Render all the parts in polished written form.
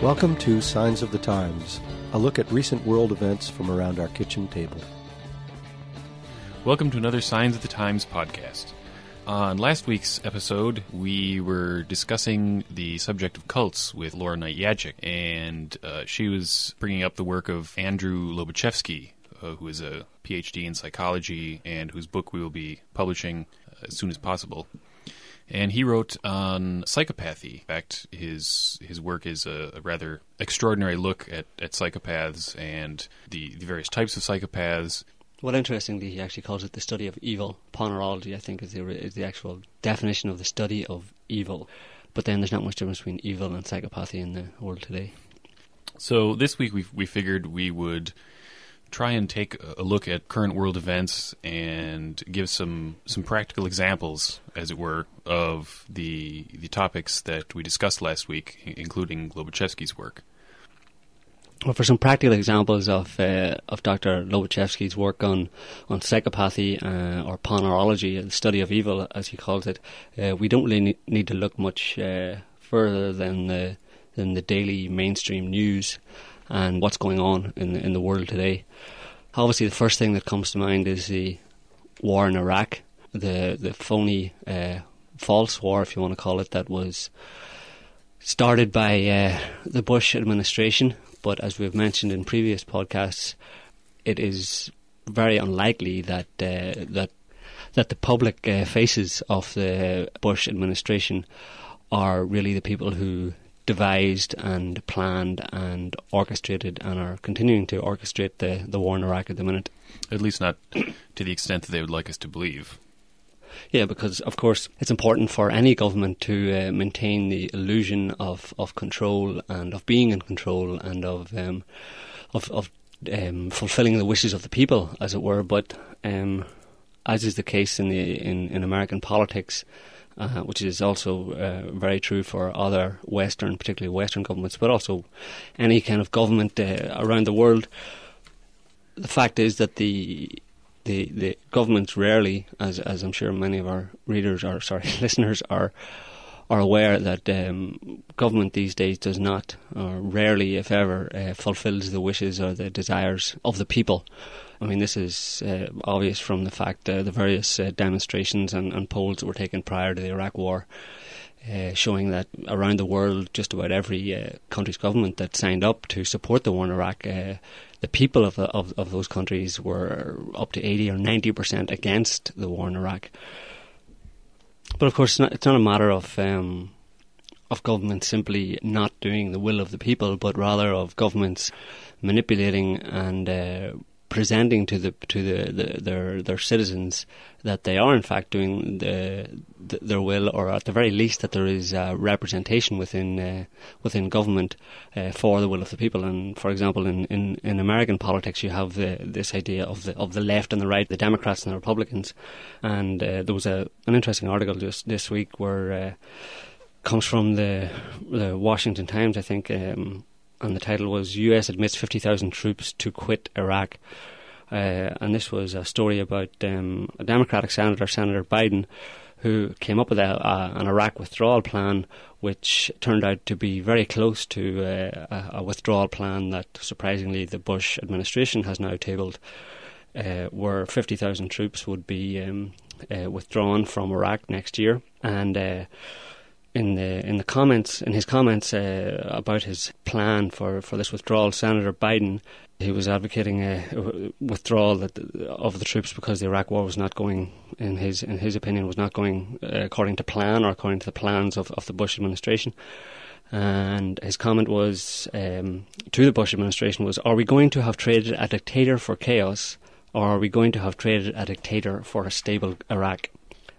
Welcome to Signs of the Times, a look at recent world events from around our kitchen table. Welcome to another Signs of the Times podcast. On last week's episode, we were discussing the subject of cults with Laura Knight-Yadchik, and she was bringing up the work of Andrew Lobaczewski, who is a PhD in psychology and whose book we will be publishing as soon as possible. And he wrote on psychopathy. In fact, his work is a rather extraordinary look at psychopaths and the various types of psychopaths. Well, interestingly, he actually calls it the study of evil. Ponerology, I think, is the actual definition of the study of evil. But then there's not much difference between evil and psychopathy in the world today. So this week we figured we would try and take a look at current world events and give some practical examples, as it were, of the topics that we discussed last week, including Lobaczewski's work. Well, for some practical examples of Dr. Lobaczewski's work on psychopathy or ponerology, the study of evil, as he calls it, we don't really need to look much further than the daily mainstream news and what's going on in the world today. Obviously, the first thing that comes to mind is the war in Iraq, the phony, false war, if you want to call it, that was started by the Bush administration. But as we've mentioned in previous podcasts, it is very unlikely that the public faces of the Bush administration are really the people who devised and planned and orchestrated and are continuing to orchestrate the war in Iraq at the minute. At least not to the extent that they would like us to believe. Yeah, because of course it's important for any government to maintain the illusion of control and of being in control and of fulfilling the wishes of the people, as it were. But as is the case in American politics, which is also very true for other Western, particularly Western governments, but also any kind of government around the world. The fact is that the governments rarely, as I'm sure many of our listeners are aware, that government these days does not, or rarely, if ever, fulfills the wishes or the desires of the people. I mean, this is obvious from the fact the various demonstrations and polls that were taken prior to the Iraq War, showing that around the world, just about every country's government that signed up to support the war in Iraq, the people of those countries were up to 80 or 90% against the war in Iraq. But of course, it's not a matter of governments simply not doing the will of the people, but rather of governments manipulating and presenting to their citizens that they are in fact doing their will, or at the very least that there is representation within government for the will of the people. And for example, in American politics, you have this idea of the left and the right, the Democrats and the Republicans. And there was an interesting article just this week where comes from the Washington Times, I think. And the title was "U.S. admits 50,000 troops to quit Iraq." And this was a story about a Democratic senator, Senator Biden, who came up with an Iraq withdrawal plan, which turned out to be very close to a withdrawal plan that, surprisingly, the Bush administration has now tabled, where 50,000 troops would be withdrawn from Iraq next year. And in his comments about his plan for this withdrawal, Senator Biden, he was advocating a withdrawal of the troops because the Iraq War was not going, in his opinion, was not going according to plan or according to the plans of the Bush administration. And his comment was to the Bush administration was, "Are we going to have traded a dictator for chaos, or are we going to have traded a dictator for a stable Iraq?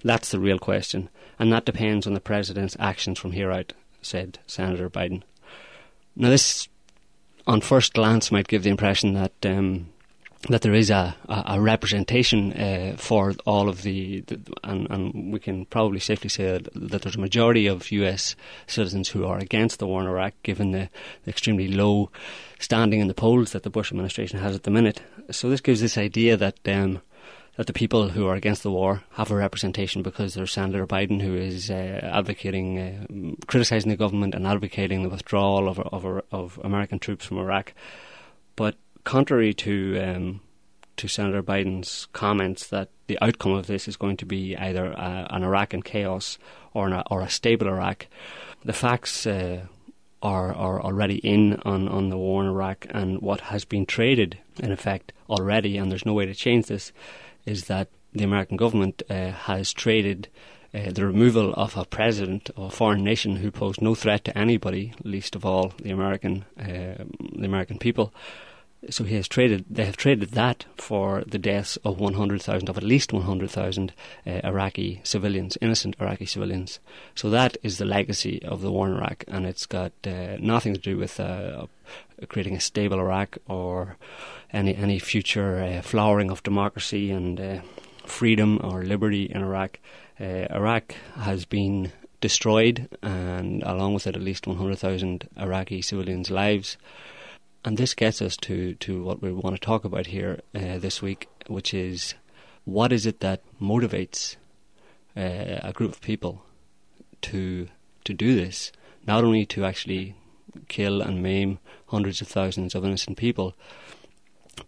That's the real question. And that depends on the president's actions from here out," said Senator Biden. Now, this, on first glance, might give the impression that there is a representation for all of and we can probably safely say that there's a majority of US citizens who are against the war in Iraq, given the extremely low standing in the polls that the Bush administration has at the minute. So this gives this idea that that the people who are against the war have a representation, because there's Senator Biden, who is advocating, criticising the government and advocating the withdrawal of American troops from Iraq. But contrary to Senator Biden's comments that the outcome of this is going to be either an Iraq in chaos or a stable Iraq, the facts are already in on the war in Iraq, and what has been traded in effect already, and there's no way to change this, is that the American government has traded the removal of a president of a foreign nation who posed no threat to anybody, least of all the American people. So they have traded that for the deaths of at least 100,000 Iraqi civilians, innocent Iraqi civilians. So that is the legacy of the war in Iraq, and it's got nothing to do with creating a stable Iraq or any future flowering of democracy and freedom or liberty in Iraq. Iraq has been destroyed, and along with it at least 100,000 Iraqi civilians' lives. And this gets us to what we want to talk about here this week, which is, what is it that motivates a group of people to do this? Not only to actually kill and maim hundreds of thousands of innocent people,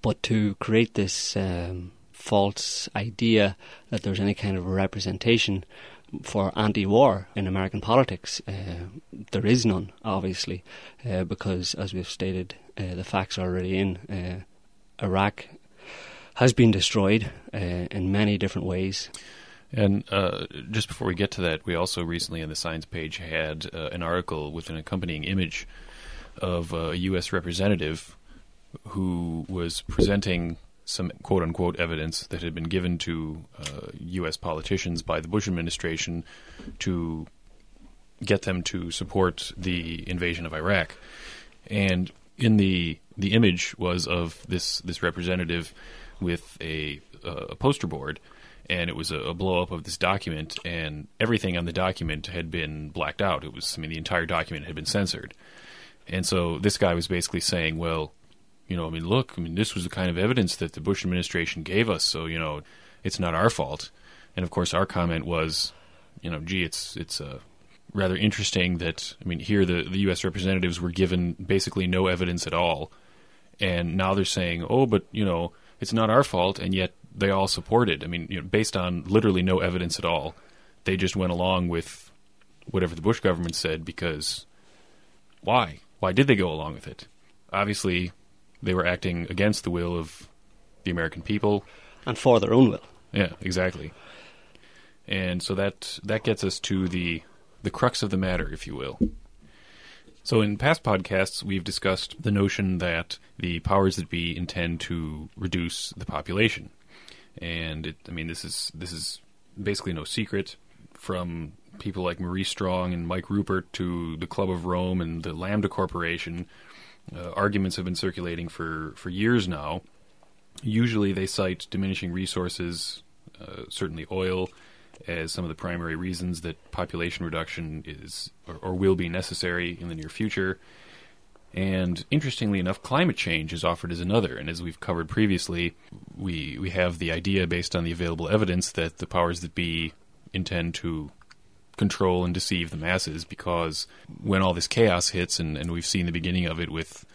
but to create this false idea that there's any kind of a representation for anti-war in American politics. There is none, obviously, because, as we've stated, the facts are already in. Iraq has been destroyed in many different ways. And just before we get to that, we also recently on the Science page had an article with an accompanying image of a U.S. representative who was presenting some quote-unquote evidence that had been given to U.S. politicians by the Bush administration to get them to support the invasion of Iraq. And in the image was of this representative with a poster board, and it was a blow-up of this document, and everything on the document had been blacked out. It was, the entire document had been censored. And so this guy was basically saying, well, look, this was the kind of evidence that the Bush administration gave us, so, it's not our fault. And, of course, our comment was, it's rather interesting that, here the U.S. representatives were given basically no evidence at all. And now they're saying, oh, but, it's not our fault, and yet they all supported. Based on literally no evidence at all, they just went along with whatever the Bush government said, because why? Why did they go along with it? Obviously, they were acting against the will of the American people. And for their own will. Yeah, exactly. And so that gets us to the crux of the matter, if you will. So in past podcasts, we've discussed the notion that the powers that be intend to reduce the population. And this is basically no secret, from people like Maurice Strong and Mike Rupert to the Club of Rome and the Lambda Corporation. Arguments have been circulating for years now. Usually they cite diminishing resources, certainly oil, as some of the primary reasons that population reduction is or will be necessary in the near future. And interestingly enough, climate change is offered as another. And as we've covered previously, we have the idea based on the available evidence that the powers that be intend to control and deceive the masses, because when all this chaos hits, and we've seen the beginning of it with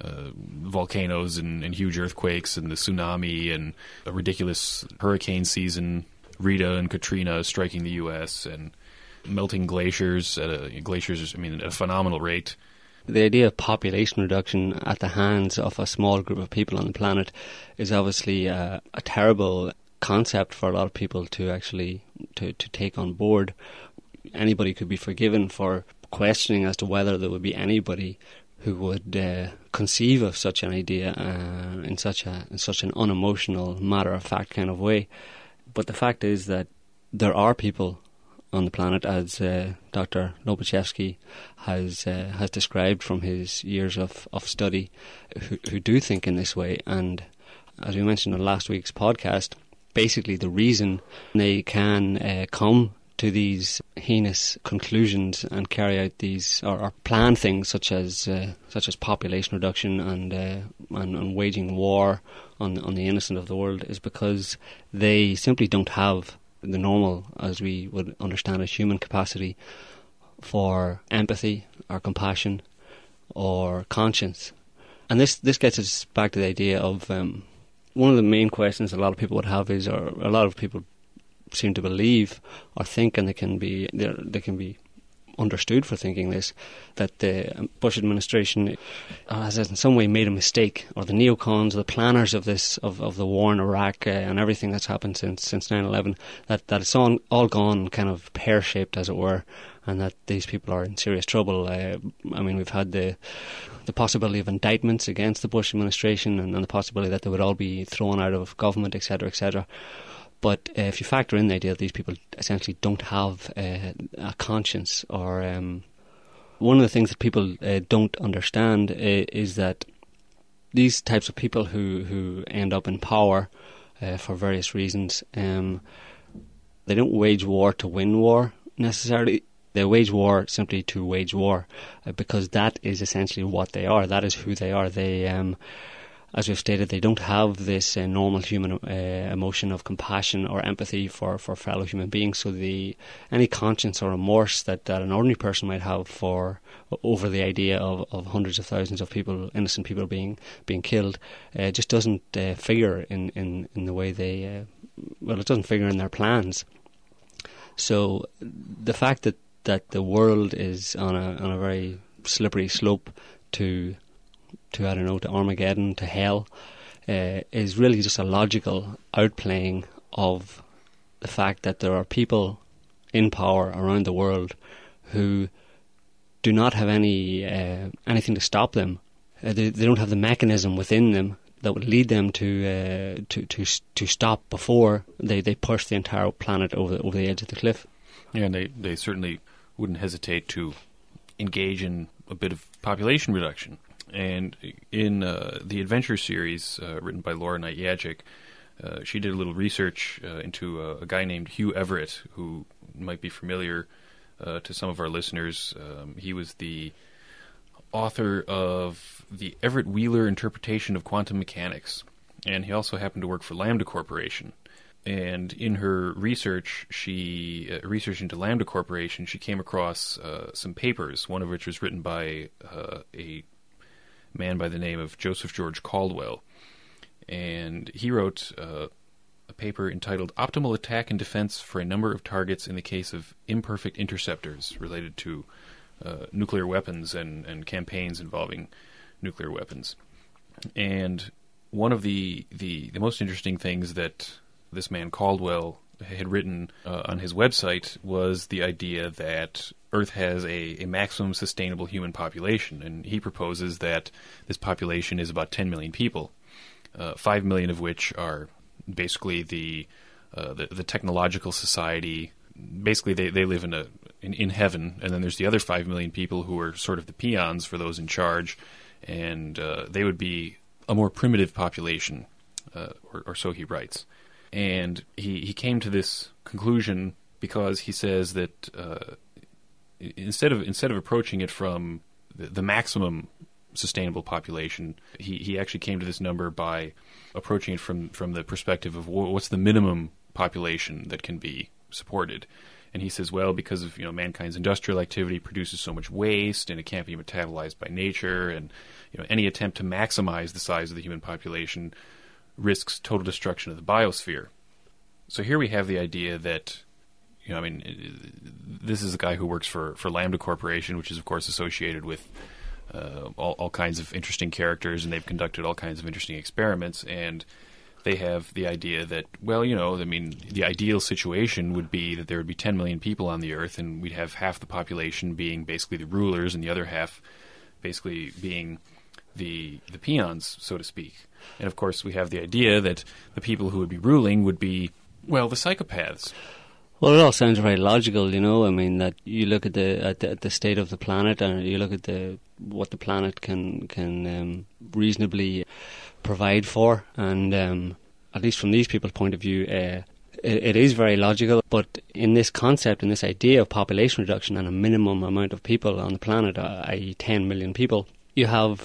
volcanoes and huge earthquakes and the tsunami and a ridiculous hurricane season, Rita and Katrina striking the U.S., and melting glaciers at a phenomenal rate. The idea of population reduction at the hands of a small group of people on the planet is obviously a terrible concept for a lot of people to actually to take on board. Anybody could be forgiven for questioning as to whether there would be anybody who would conceive of such an idea in such an unemotional, matter-of-fact kind of way. But the fact is that there are people on the planet, as Dr. Lobaczewski has described from his years of study, who do think in this way. And as we mentioned in last week's podcast, basically the reason they can come to these heinous conclusions and carry out these or plan things such as population reduction and waging war on the innocent of the world is because they simply don't have the normal, as we would understand as human capacity, for empathy or compassion or conscience. And this gets us back to the idea of one of the main questions a lot of people would have is, or a lot of people seem to believe or think, and they can be understood for thinking this, that the Bush administration has in some way made a mistake, or the neocons, the planners of this of the war in Iraq and everything that's happened since 9/11, that it's all gone kind of pear-shaped, as it were, and that these people are in serious trouble. I mean, we've had the possibility of indictments against the Bush administration, and the possibility that they would all be thrown out of government, etc., etc. But if you factor in the idea that these people essentially don't have a conscience, or one of the things that people don't understand is that these types of people who end up in power for various reasons, they don't wage war to win war necessarily. They wage war simply to wage war, because that is essentially what they are. That is who they are. They as we've stated, they don't have this normal human emotion of compassion or empathy for fellow human beings. So any conscience or remorse that an ordinary person might have over the idea of hundreds of thousands of people, innocent people being killed, just doesn't figure in the way they. It doesn't figure in their plans. So the fact that the world is on a very slippery slope to Armageddon, to hell, is really just a logical outplaying of the fact that there are people in power around the world who do not have anything to stop them. They don't have the mechanism within them that would lead them to stop before they push the entire planet over the edge of the cliff. Yeah, and they certainly wouldn't hesitate to engage in a bit of population reduction. And in the Adventure series written by Laura Knight-Yajic, she did a little research into a guy named Hugh Everett, who might be familiar to some of our listeners. He was the author of the Everett Wheeler interpretation of quantum mechanics, and he also happened to work for Lambda Corporation. And in her research, research into Lambda Corporation, she came across some papers, one of which was written by a man by the name of Joseph George Caldwell. And he wrote a paper entitled Optimal Attack and Defense for a Number of Targets in the Case of Imperfect Interceptors, related to nuclear weapons and campaigns involving nuclear weapons. And one of the most interesting things that this man Caldwell had written on his website was the idea that Earth has a maximum sustainable human population, and he proposes that this population is about 10 million people, 5 million of which are basically the technological society. Basically, they live in heaven, and then there's the other 5 million people who are sort of the peons for those in charge, and they would be a more primitive population, or so he writes. And he came to this conclusion because he says that instead of approaching it from the maximum sustainable population, he actually came to this number by approaching it from the perspective of what's the minimum population that can be supported. And he says, well, because of mankind's industrial activity produces so much waste, and it can't be metabolized by nature, and any attempt to maximize the size of the human population risks total destruction of the biosphere. So here we have the idea that, this is a guy who works for Lambda Corporation, which is, of course, associated with all kinds of interesting characters, and they've conducted all kinds of interesting experiments, and they have the idea that, the ideal situation would be that there would be 10 million people on the Earth, and we'd have half the population being basically the rulers, and the other half basically being the peons, so to speak. And of course, we have the idea that the people who would be ruling would be, the psychopaths. Well, it all sounds very logical, that you look at the state of the planet, and you look at what the planet can reasonably provide for, and at least from these people's point of view, it is very logical. But in this concept, in this idea of population reduction and a minimum amount of people on the planet, i.e. 10 million people, you have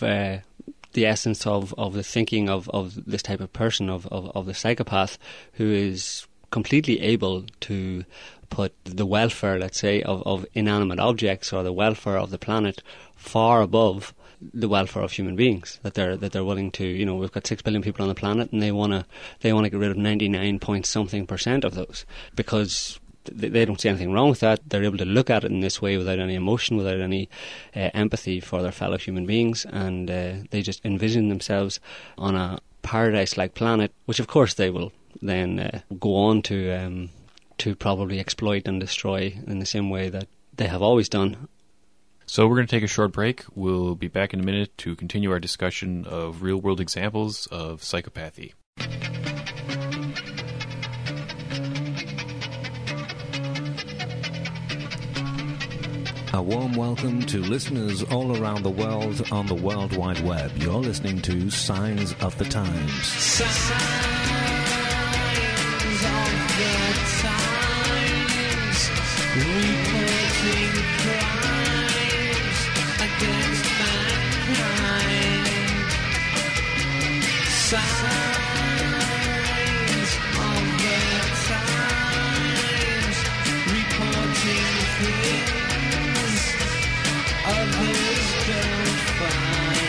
the essence of the thinking of this type of person, of the psychopath, who is completely able to put the welfare, let's say, of inanimate objects or the welfare of the planet far above the welfare of human beings. That they're willing to, we've got 6 billion people on the planet, and they want to get rid of 99 point something % of those, because they don't see anything wrong with that. They're able to look at it in this way without any emotion, without any empathy for their fellow human beings, and they just envision themselves on a paradise-like planet, which of course they will then go on to probably exploit and destroy in the same way that they have always done. So we're going to take a short break. We'll be back in a minute to continue our discussion of real-world examples of psychopathy. A warm welcome to listeners all around the world on the World Wide Web. You're listening to Signs of the Times. Signs of the times, reporting crimes against mankind. Signs of the times, reporting things others don't find.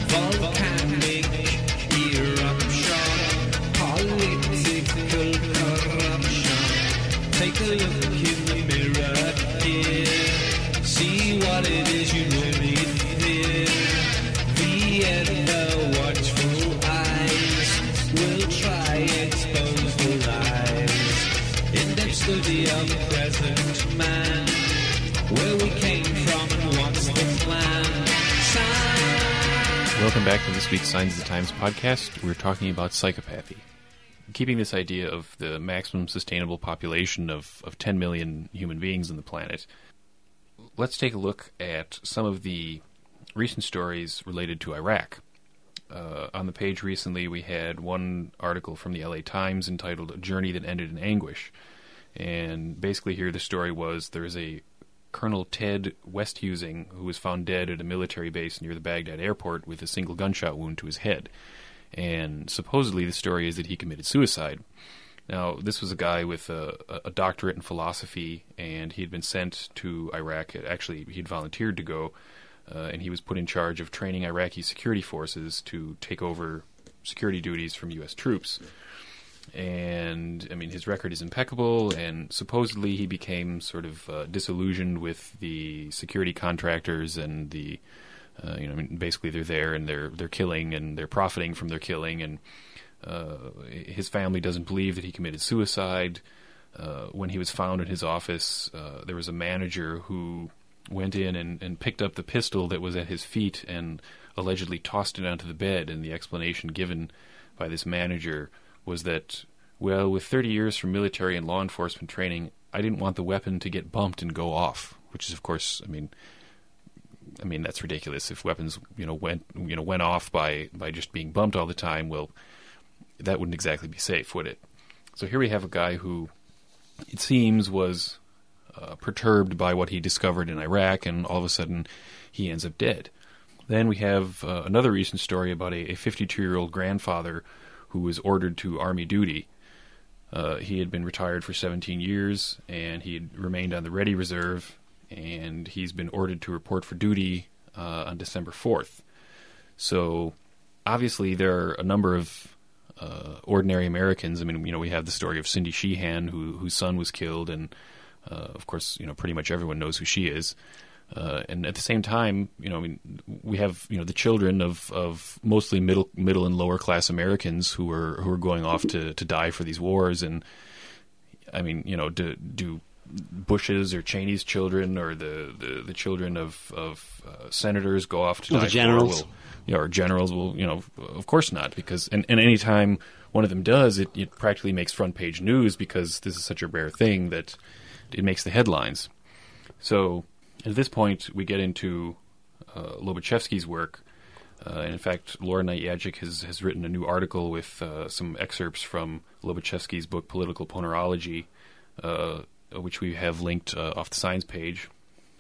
Volcanic eruption, political corruption. Take a look in the mirror, dear. See what it is you really fear. The ever watchful eyes will try expose the lies. In-depth study of the present man, where we came from and what's the plan. Welcome back to this week's Signs of the Times podcast. We're talking about psychopathy. Keeping this idea of the maximum sustainable population of 10 million human beings on the planet, let's take a look at some of the recent stories related to Iraq. On the page recently, we had one article from the LA Times entitled "A Journey That Ended in Anguish." And basically here the story was there's a Colonel Ted Westhusing, who was found dead at a military base near the Baghdad airport with a single gunshot wound to his head. And supposedly the story is that he committed suicide. Now, this was a guy with a doctorate in philosophy, and he had been sent to Iraq. Actually, he'd volunteered to go, and he was put in charge of training Iraqi security forces to take over security duties from U.S. troops. And, I mean, his record is impeccable, and supposedly he became sort of disillusioned with the security contractors and the, basically they're there and they're killing and they're profiting from their killing, and his family doesn't believe that he committed suicide. When he was found in his office, there was a manager who went in and picked up the pistol that was at his feet and allegedly tossed it onto the bed, and the explanation given by this manager was that, well, with 30 years from military and law enforcement training, I didn't want the weapon to get bumped and go off, which is, of course, I mean that's ridiculous. If weapons, went off by just being bumped all the time, well, that wouldn't exactly be safe, would it? So here we have a guy who, it seems, was perturbed by what he discovered in Iraq, and all of a sudden he ends up dead. Then we have another recent story about a 52-year-old grandfather who was ordered to Army duty. He had been retired for 17 years, and he had remained on the Ready Reserve, and he's been ordered to report for duty on December 4th. So, obviously, there are a number of ordinary Americans. I mean, we have the story of Cindy Sheehan, whose son was killed, and, of course, pretty much everyone knows who she is. And at the same time, we have the children of mostly middle and lower class Americans who are going off to die for these wars. And I mean, do Bush's or Cheney's children or the children of senators go off to die the generals? For? Or generals? Well, of course not, because and any time one of them does, it practically makes front page news because this is such a rare thing that it makes the headlines. So at this point, we get into Lobaczewski's work. And in fact, Laura Knight-Yajic has written a new article with some excerpts from Lobaczewski's book, Political Ponerology, which we have linked off the Signs page.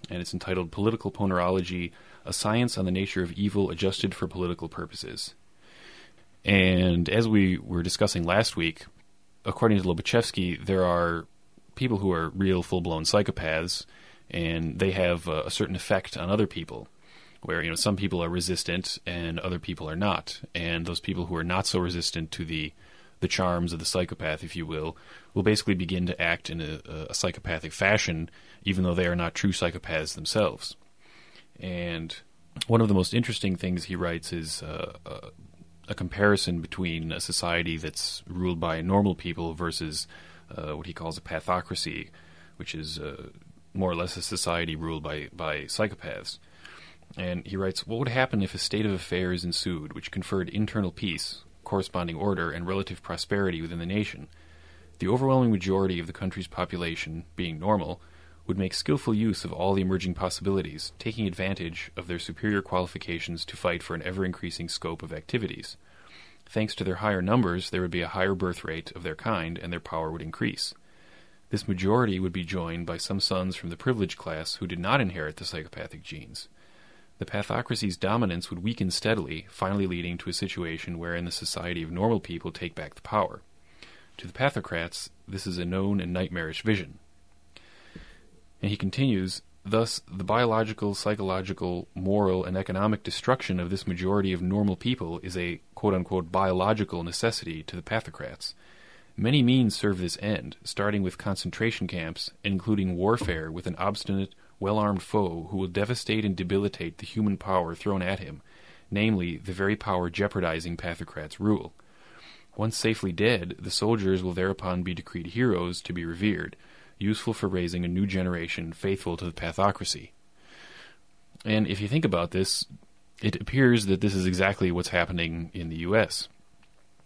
and it's entitled Political Ponerology, A Science on the Nature of Evil Adjusted for Political Purposes. And as we were discussing last week, according to Lobaczewski, there are people who are real full-blown psychopaths, and they have a certain effect on other people, where some people are resistant and other people are not. And those people who are not so resistant to the charms of the psychopath, if you will basically begin to act in a psychopathic fashion, even though they are not true psychopaths themselves. And one of the most interesting things he writes is a comparison between a society that's ruled by normal people versus what he calls a pathocracy, which is more or less a society ruled by psychopaths. And he writes, what would happen if a state of affairs ensued which conferred internal peace, corresponding order, and relative prosperity within the nation? The overwhelming majority of the country's population, being normal, would make skillful use of all the emerging possibilities, taking advantage of their superior qualifications to fight for an ever-increasing scope of activities. Thanks to their higher numbers, there would be a higher birth rate of their kind, and their power would increase. This majority would be joined by some sons from the privileged class who did not inherit the psychopathic genes. The pathocracy's dominance would weaken steadily, finally leading to a situation wherein the society of normal people take back the power. To the pathocrats, this is a known and nightmarish vision. And he continues, thus, the biological, psychological, moral, and economic destruction of this majority of normal people is a quote-unquote biological necessity to the pathocrats. Many means serve this end, starting with concentration camps, including warfare with an obstinate, well-armed foe who will devastate and debilitate the human power thrown at him, namely, the very power jeopardizing pathocrats' rule. Once safely dead, the soldiers will thereupon be decreed heroes to be revered, useful for raising a new generation faithful to the pathocracy. And if you think about this, it appears that this is exactly what's happening in the U.S.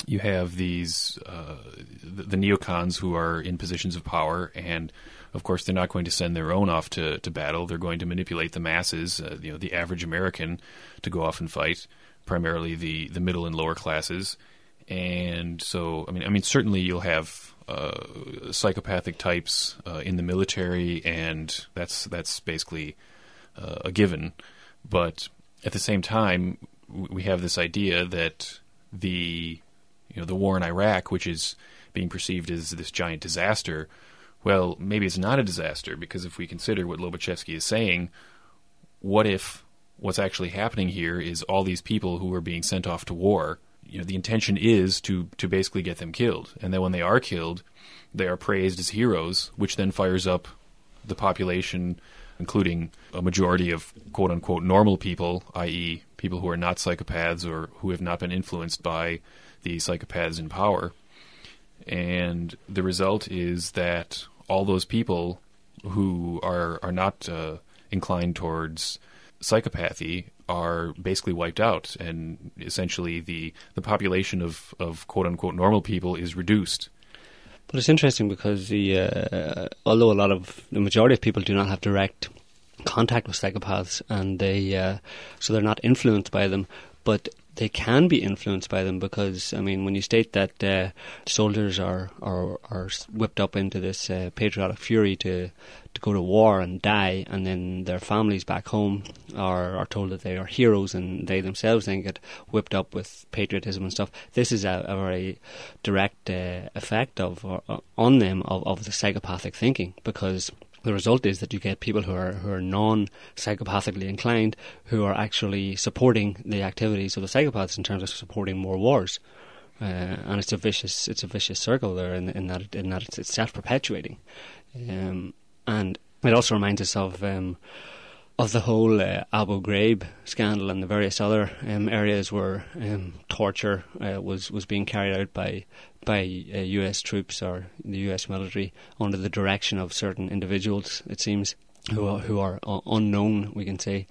You have these the neocons who are in positions of power, and of course they're not going to send their own off to battle. They're going to manipulate the masses, the average American, to go off and fight, primarily the middle and lower classes. And so, I mean, certainly you'll have psychopathic types in the military, and that's basically a given. But at the same time, we have this idea that the war in Iraq, which is being perceived as this giant disaster, well, maybe it's not a disaster, because if we consider what Lobaczewski is saying, what if what's actually happening here is all these people who are being sent off to war, the intention is to basically get them killed. And then when they are killed, they are praised as heroes, which then fires up the population, including a majority of quote-unquote normal people, i.e. people who are not psychopaths or who have not been influenced by the psychopaths in power. And the result is that all those people who are not inclined towards psychopathy are basically wiped out, and essentially the population of quote-unquote normal people is reduced. But it's interesting because although the majority of people do not have direct contact with psychopaths, and so they're not influenced by them, but they can be influenced by them, because when you state that soldiers are whipped up into this patriotic fury to go to war and die, and then their families back home are told that they are heroes, and they themselves then get whipped up with patriotism and stuff. This is a very direct effect on them of the psychopathic thinking, because the result is that you get people who are non-psychopathically inclined, who are actually supporting the activities of the psychopaths in terms of supporting more wars, and it's a vicious circle there in that it's self-perpetuating, and it also reminds us of the whole Abu Ghraib scandal and the various other areas where torture was being carried out by US troops or the US military under the direction of certain individuals, it seems, who are unknown, we can say.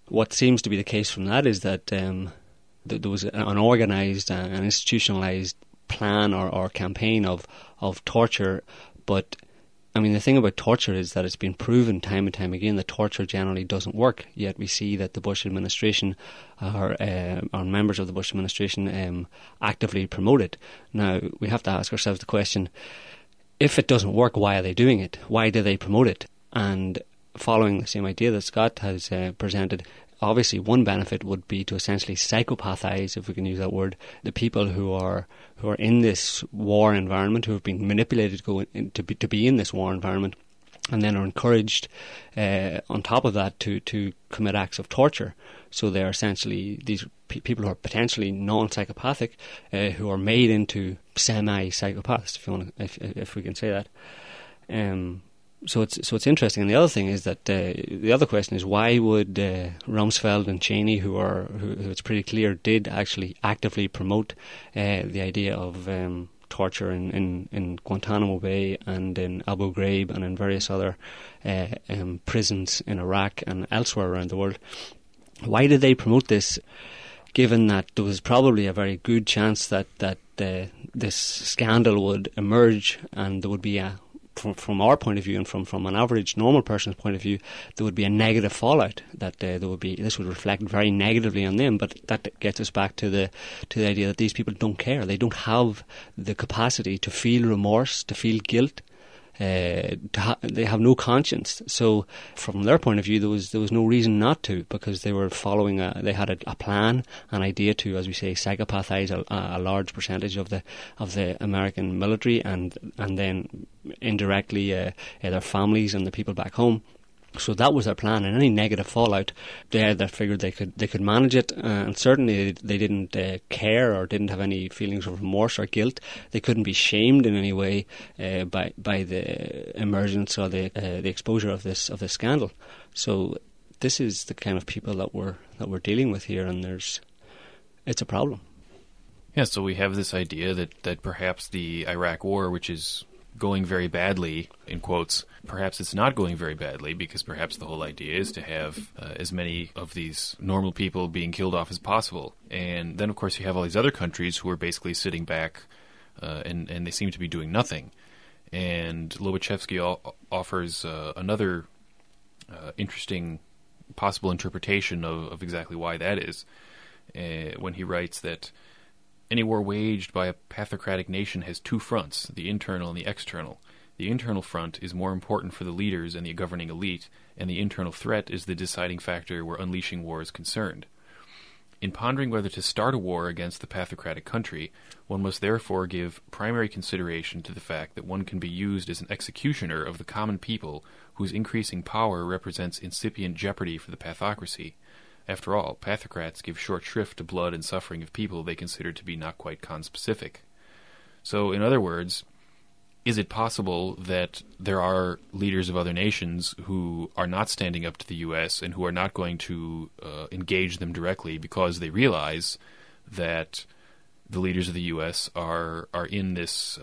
What seems to be the case from that is that there was an organised and institutionalised plan or campaign of torture, but the thing about torture is that it's been proven time and time again that torture generally doesn't work. Yet we see that the Bush administration or members of the Bush administration actively promote it. Now, we have to ask ourselves the question, if it doesn't work, why are they doing it? Why do they promote it? And following the same idea that Scott has presented, obviously one benefit would be to essentially psychopathize, if we can use that word, the people who are in this war environment, who have been manipulated to be in this war environment, and then are encouraged on top of that to commit acts of torture. So they're essentially these people who are potentially non-psychopathic, who are made into semi-psychopaths, if we can say that. So it's interesting. And the other thing is that the other question is, why would Rumsfeld and Cheney, who it's pretty clear did actually actively promote the idea of torture in Guantanamo Bay and in Abu Ghraib and in various other prisons in Iraq and elsewhere around the world, why did they promote this, given that there was probably a very good chance that this scandal would emerge, and there would be from our point of view and from an average normal person's point of view, there would be a negative fallout, that this would reflect very negatively on them. But that gets us back to the idea that these people don't care. They don't have the capacity to feel remorse, to feel guilt. They have no conscience. So from their point of view, there was no reason not to, because they were following they had a plan, an idea to, as we say, psychopathize a large percentage of the American military, and then indirectly their families and the people back home. So that was their plan, and any negative fallout, they figured they could manage it, and certainly they didn't care or didn't have any feelings of remorse or guilt. They couldn't be shamed in any way by the emergence or the exposure of this scandal. So this is the kind of people that we're dealing with here, and it's a problem. Yeah, so we have this idea that perhaps the Iraq War, which is going very badly, in quotes, perhaps it's not going very badly, because perhaps the whole idea is to have as many of these normal people being killed off as possible. And then, of course, you have all these other countries who are basically sitting back and they seem to be doing nothing. And Lobaczewski offers another interesting possible interpretation of exactly why that is, when he writes that any war waged by a pathocratic nation has two fronts, the internal and the external. The internal front is more important for the leaders and the governing elite, and the internal threat is the deciding factor where unleashing war is concerned. In pondering whether to start a war against the pathocratic country, one must therefore give primary consideration to the fact that one can be used as an executioner of the common people whose increasing power represents incipient jeopardy for the pathocracy. After all, pathocrats give short shrift to blood and suffering of people they consider to be not quite conspecific. So, in other words, is it possible that there are leaders of other nations who are not standing up to the U.S. and who are not going to engage them directly because they realize that the leaders of the U.S. are in this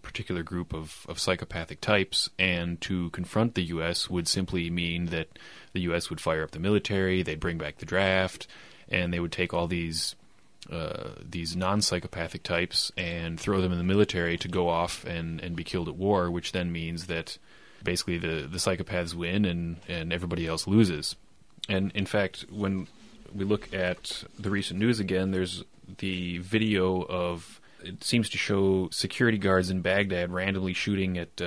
particular group of psychopathic types, and to confront the U.S. would simply mean that the U.S. would fire up the military, they'd bring back the draft, and they would take all these non-psychopathic types and throw them in the military to go off and be killed at war, which then means that basically the psychopaths win and everybody else loses. And in fact, when we look at the recent news again, there's the video of, it seems to show security guards in Baghdad randomly shooting at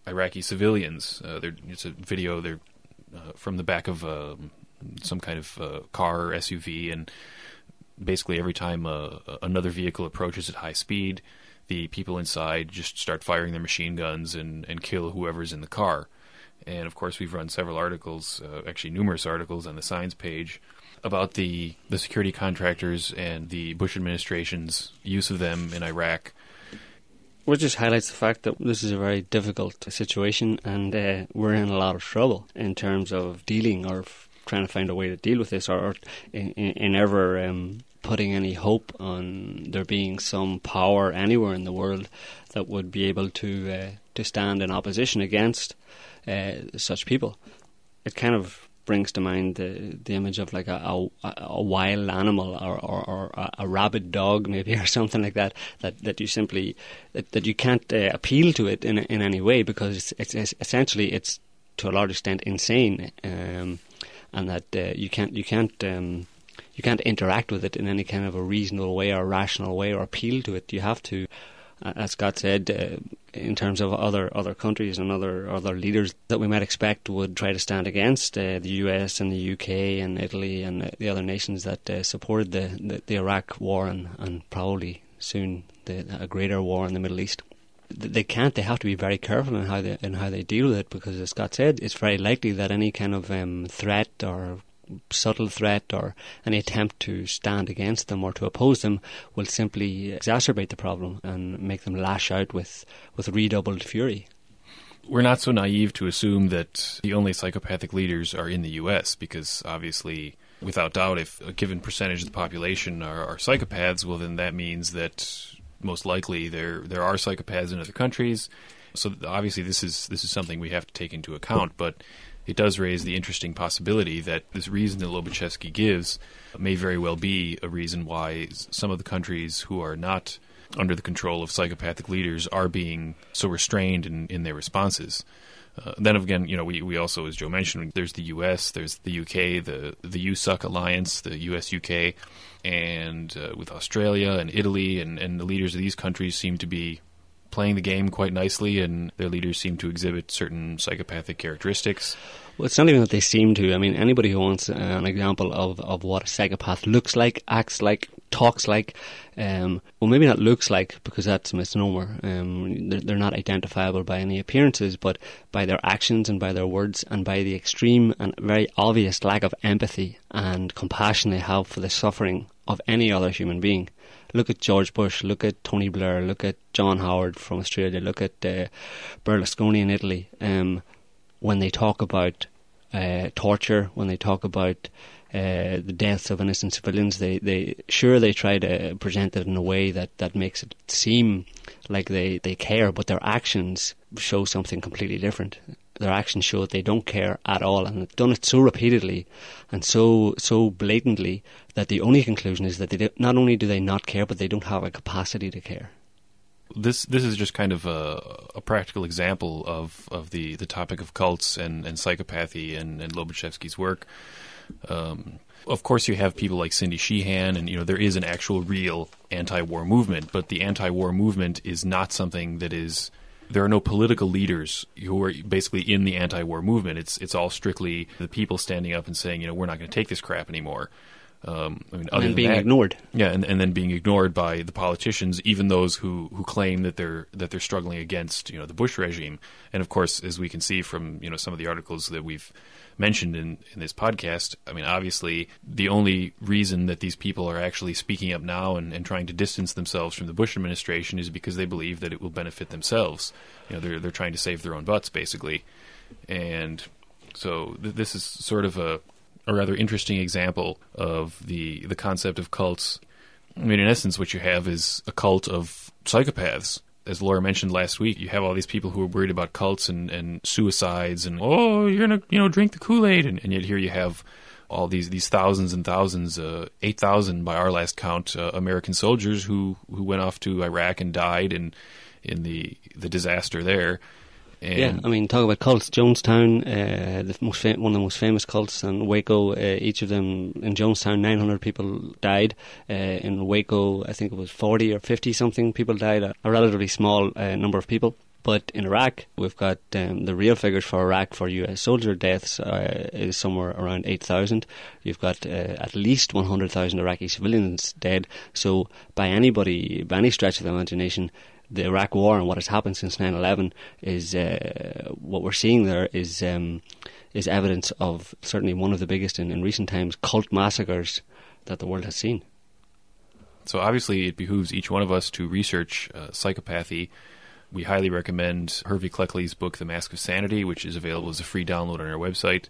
Iraqi civilians. It's a video from the back of some kind of car or SUV, and basically every time another vehicle approaches at high speed, the people inside just start firing their machine guns and kill whoever's in the car. And of course we've run several articles, actually numerous articles on the Science page, about the security contractors and the Bush administration's use of them in Iraq. Which just highlights the fact that this is a very difficult situation, and we're in a lot of trouble in terms of dealing or trying to find a way to deal with this, or in ever putting any hope on there being some power anywhere in the world that would be able to stand in opposition against such people. It kind of brings to mind the image of like a wild animal or a rabid dog maybe, or something like that you simply that you can't appeal to it in any way, because it's essentially it's to a large extent insane, and that you can't interact with it in any kind of a reasonable way or rational way or appeal to it. You have to as Scott said, in terms of other countries and other leaders that we might expect would try to stand against the US and the UK and Italy and the other nations that supported the Iraq war and probably soon a greater war in the Middle East. They can't. They have to be very careful in how they deal with it, because, as Scott said, it's very likely that any kind of threat or subtle threat or any attempt to stand against them or to oppose them will simply exacerbate the problem and make them lash out with redoubled fury. We're not so naive to assume that the only psychopathic leaders are in the U.S., because obviously, without doubt, if a given percentage of the population are psychopaths, well, then that means that most likely there are psychopaths in other countries. So obviously this is something we have to take into account, but it does raise the interesting possibility that this reason that Lobaczewski gives may very well be a reason why some of the countries who are not under the control of psychopathic leaders are being so restrained in their responses. Then again, we also, as Joe mentioned, there's the US, there's the UK, the USUC alliance, the US-UK, and with Australia and Italy, and the leaders of these countries seem to be playing the game quite nicely, and their leaders seem to exhibit certain psychopathic characteristics. Well, it's not even that they seem to. I mean, anybody who wants an example of what a psychopath looks like, acts like, talks like, well, maybe not looks like, because that's a misnomer. They're not identifiable by any appearances, but by their actions and by their words and by the extreme and very obvious lack of empathy and compassion they have for the suffering of any other human being. Look at George Bush, look at Tony Blair, look at John Howard from Australia, look at Berlusconi in Italy. When they talk about torture, when they talk about the deaths of innocent civilians, they try to present it in a way that makes it seem like they care, but their actions show something completely different. Their actions show that they don't care at all, and they've done it so repeatedly and so blatantly that the only conclusion is that not only do they not care, but they don't have a capacity to care. This is just kind of a practical example of the topic of cults and psychopathy and Lobaczewski's work. Of course, you have people like Cindy Sheehan, and there is an actual real anti-war movement, but the anti-war movement is not something that is. There are no political leaders who are basically in the anti-war movement. It's all strictly the people standing up and saying, we're not going to take this crap anymore. And being ignored. Yeah, and then being ignored by the politicians, even those who claim that they're struggling against the Bush regime. And of course, as we can see from some of the articles that we've mentioned in this podcast, obviously the only reason that these people are actually speaking up now and trying to distance themselves from the Bush administration is because they believe that it will benefit themselves. They're trying to save their own butts, basically. And so this is sort of a rather interesting example of the concept of cults. In essence, what you have is a cult of psychopaths. As Laura mentioned last week, you have all these people who are worried about cults and suicides and, you're going to drink the Kool-Aid. And yet here you have all these thousands and thousands, 8,000 by our last count, American soldiers who went off to Iraq and died in the disaster there. And talk about cults. Jonestown, one of the most famous cults, and Waco, each of them, in Jonestown, 900 people died. In Waco, I think it was 40 or 50 something people died, a relatively small number of people. But in Iraq, we've got the real figures for Iraq for US soldier deaths is somewhere around 8,000. You've got at least 100,000 Iraqi civilians dead. So by any stretch of the imagination, the Iraq War and what has happened since 9/11 is what we're seeing there is evidence of certainly one of the biggest in recent times cult massacres that the world has seen. So obviously it behooves each one of us to research psychopathy. We highly recommend Hervey Cleckley's book, The Mask of Sanity, which is available as a free download on our website.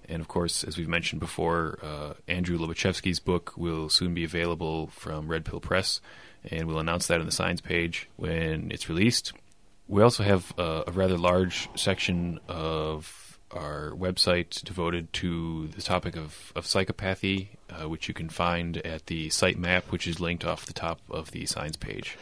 And of course, as we've mentioned before, Andrew Lobaczewski's book will soon be available from Red Pill Press, and we'll announce that on the Signs page when it's released. We also have a rather large section of our website devoted to the topic of psychopathy, which you can find at the site map, which is linked off the top of the Signs page.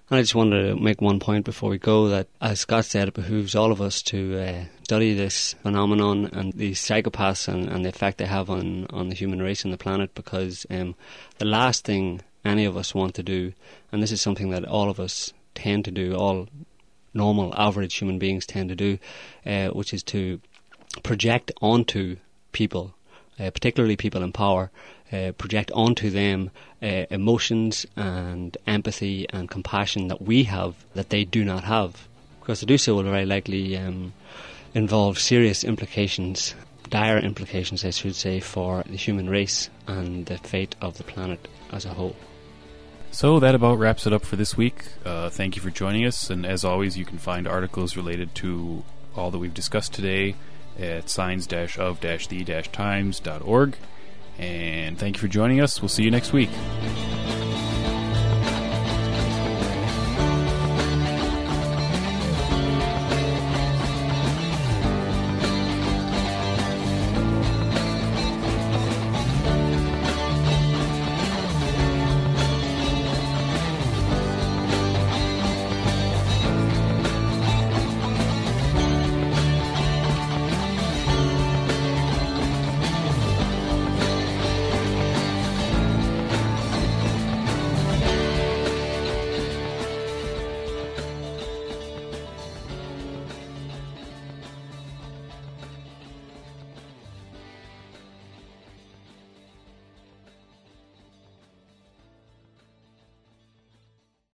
And I just wanted to make one point before we go, that, as Scott said, it behooves all of us to study this phenomenon and these psychopaths and the effect they have on the human race and the planet, because the last thing any of us want to do, and this is something that all of us tend to do, all normal, average human beings tend to do, which is to project onto people, particularly people in power, project onto them emotions and empathy and compassion that we have that they do not have. Because to do so will very likely involve serious implications, dire implications I should say, for the human race and the fate of the planet as a whole. So that about wraps it up for this week. Thank you for joining us, and as always you can find articles related to all that we've discussed today at signs-of-the-times.org. And thank you for joining us. We'll see you next week.